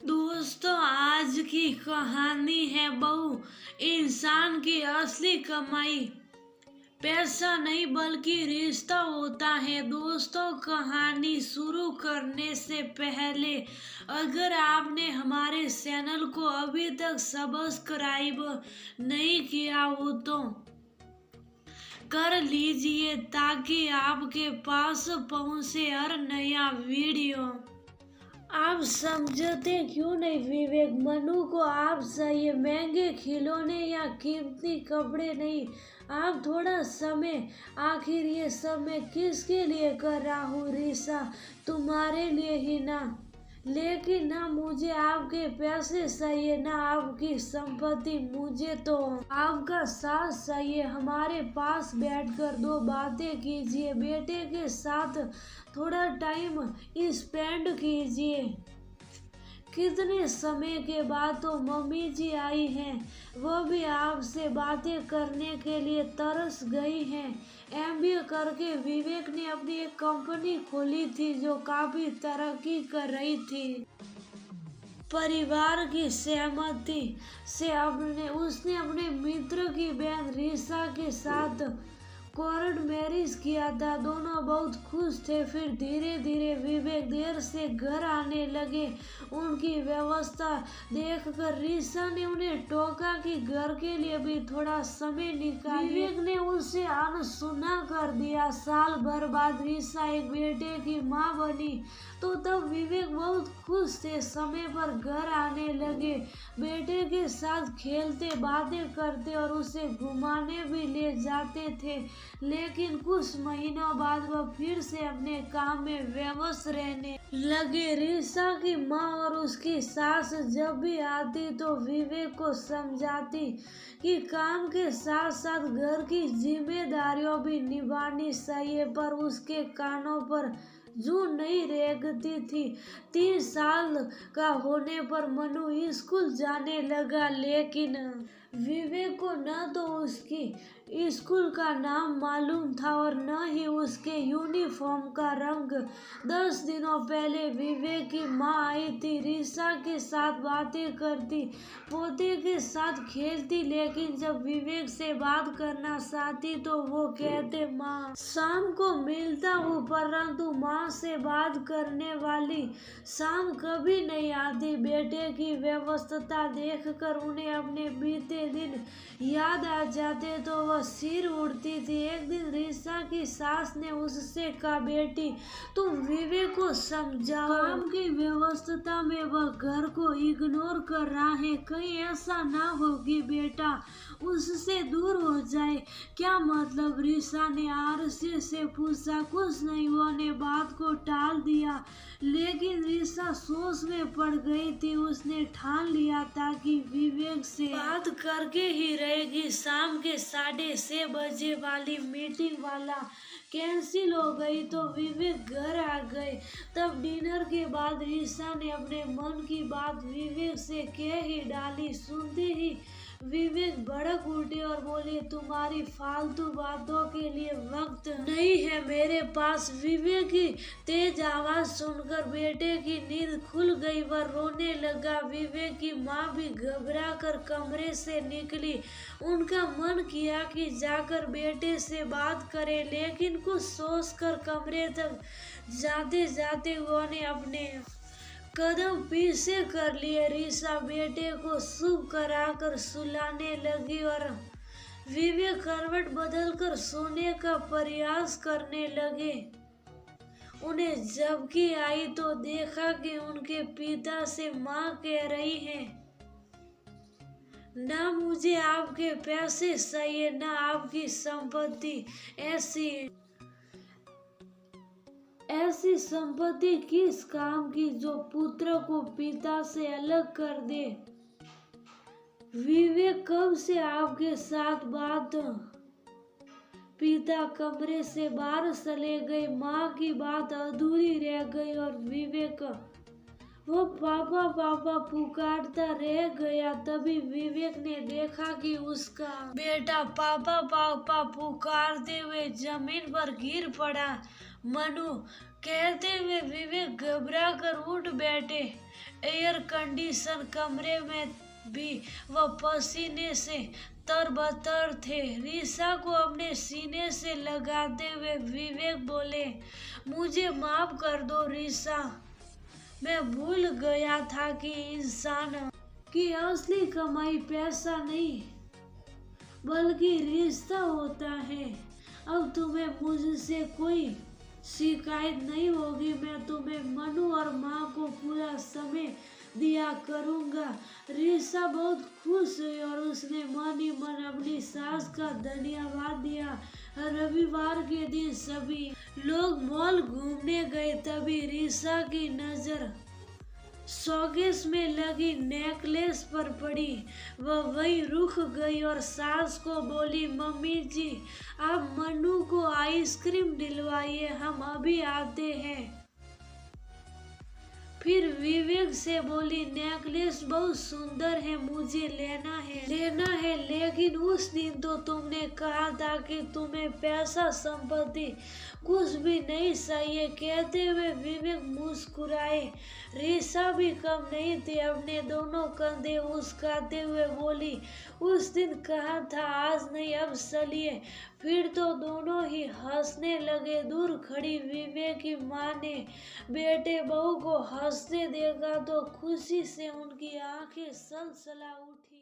दोस्तों, आज की कहानी है बहू इंसान की असली कमाई पैसा नहीं बल्कि रिश्ता होता है। दोस्तों, कहानी शुरू करने से पहले अगर आपने हमारे चैनल को अभी तक सब्सक्राइब नहीं किया हो तो कर लीजिए ताकि आपके पास पहुंचे हर नया वीडियो। आप समझते क्यों नहीं विवेक? मनु को आप चाहिए महंगे खिलौने या कीमती कपड़े नहीं, आप थोड़ा समय। आखिर ये सब मैं किसके लिए कर रहा हूँ रीसा? तुम्हारे लिए ही ना। लेकिन ना मुझे आपके पैसे चाहिए ना आपकी संपत्ति, मुझे तो आपका साथ चाहिए। हमारे पास बैठकर दो बातें कीजिए, बेटे के साथ थोड़ा टाइम स्पेंड कीजिए। कितने समय के बाद तो मम्मी जी आई हैं, वो भी आपसे बातें करने के लिए तरस गई हैं। एमबीए करके विवेक ने अपनी एक कंपनी खोली थी जो काफी तरक्की कर रही थी। परिवार की सहमति से उसने अपने मित्र की बहन रीसा के साथ कोर्ट मैरिज किया था। दोनों बहुत खुश थे। फिर धीरे धीरे विवेक देर से घर आने लगे। उनकी व्यवस्था देखकर रीसा ने उन्हें टोका कि घर के लिए भी थोड़ा समय निकालिए। विवेक ने उसे अनसुना कर दिया। साल भर बाद रीसा एक बेटे की माँ बनी तो तब विवेक बहुत खुश थे। समय पर घर आने लगे, बेटे के साथ खेलते बातें करते और उसे घुमाने भी ले जाते थे। लेकिन कुछ महीनों बाद वह फिर से अपने काम में व्यस्त रहने लगे। रीसा की माँ और उसकी सास जब भी आती तो विवेक को समझाती कि काम के साथ साथ घर की जिम्मेदारियों भी निभानी चाहिए, पर उसके कानों पर जू नहीं रेंगती थी। 3 साल का होने पर मनु स्कूल जाने लगा, लेकिन विवेक को न तो उसकी स्कूल का नाम मालूम था और न ही उसके यूनिफॉर्म का रंग। 10 दिनों पहले विवेक की माँ आई थी, रीसा के साथ बातें करती, पोते के साथ खेलती, लेकिन जब विवेक से बात करना चाहती तो वो कहते माँ शाम को मिलता हूँ, परंतु माँ से बात करने वाली शाम कभी नहीं आती। बेटे की व्यस्तता देखकर उन्हें अपने बीते दिन याद आ जाते तो वह सिर उड़ती थी। एक दिन रीसा की सास ने उससे कहा, बेटी तुम विवेक को समझाओ, काम की व्यवस्था में वह घर को इग्नोर कर रहा है, कहीं ऐसा ना हो कि बेटा उससे दूर हो जाए। क्या मतलब? रीसा ने आरसी से पूछा। कुछ नहीं, वो ने बात को टाल दिया। लेकिन रीसा सोच में पड़ गई थी। उसने ठान लिया था कि विवेक से बात करके ही रहेगी। शाम के 6:30 बजे वाली मीटिंग वाला कैंसिल हो गई तो विवेक घर आ गए। तब डिनर के बाद रीसा ने अपने मन की बात विवेक से कह ही डाली। सुनते ही विवेक भड़क उठे और बोले, तुम्हारी फालतू बातों के लिए वक्त नहीं है मेरे पास। विवेक की तेज आवाज सुनकर बेटे की नींद खुल गई। वह रोने लगा। विवेक की माँ भी घबरा कर कमरे से निकली। उनका मन किया कि जाकर बेटे से बात करे, लेकिन कुछ सोचकर कमरे तक जाते जाते उन्होंने अपने कदम पीछे कर लिए। रीसा बेटे को शुभ कराकर सुलाने लगी और विवेक करवट बदलकर सोने का प्रयास करने लगे। उन्हें झपकी आई तो देखा कि उनके पिता से माँ कह रही है, ना मुझे आपके पैसे चाहिए ना आपकी संपत्ति। ऐसी संपत्ति किस काम की जो पुत्र को पिता से अलग कर दे? विवेक कब से आपके साथ बात? पिता कमरे से बाहर चले गए। माँ की बात अधूरी रह गई और विवेक वो पापा पापा पुकारता रह गया। तभी विवेक ने देखा कि उसका बेटा पापा पापा पुकारते हुए जमीन पर गिर पड़ा। मनु कहते हुए विवेक घबरा कर उठ बैठे। एयर कंडीशन कमरे में भी वह पसीने से तरबतर थे। रीसा को अपने सीने से लगाते हुए विवेक बोले, मुझे माफ कर दो रीसा, मैं भूल गया था कि इंसान की असली कमाई पैसा नहीं बल्कि रिश्ता होता है। अब तुम्हें मुझसे कोई शिकायत नहीं होगी। मैं तुम्हें मनु और माँ को पूरा समय दिया करूँगा। रीसा बहुत खुश हुई और उसने मन ही मन अपनी सास का धन्यवाद दिया। रविवार के दिन सभी लोग मॉल घूमने गए। तभी रीसा की नजर शोकेस में लगी नेकलेस पर पड़ी। वह वहीं रुक गई और सास को बोली, मम्मी जी आप मनु को आइसक्रीम दिलवाइए, हम अभी आते हैं। फिर विवेक से बोली, नेकलेस बहुत सुंदर है, मुझे लेना है, लेकिन उस दिन तो तुमने कहा था कि तुम्हें पैसा संपत्ति कुछ भी नहीं चाहिए। कहते हुए विवेक मुस्कुराए। रीसा भी कम नहीं थी, अपने दोनों कंधे उचकाते हुए बोली, उस दिन कहा था आज नहीं अब चलिए। फिर तो दोनों ही हंसने लगे। दूर खड़ी विवेक की माँ ने बेटे बहू को हंसते देखा तो खुशी से उनकी आंखें सलसला उठी।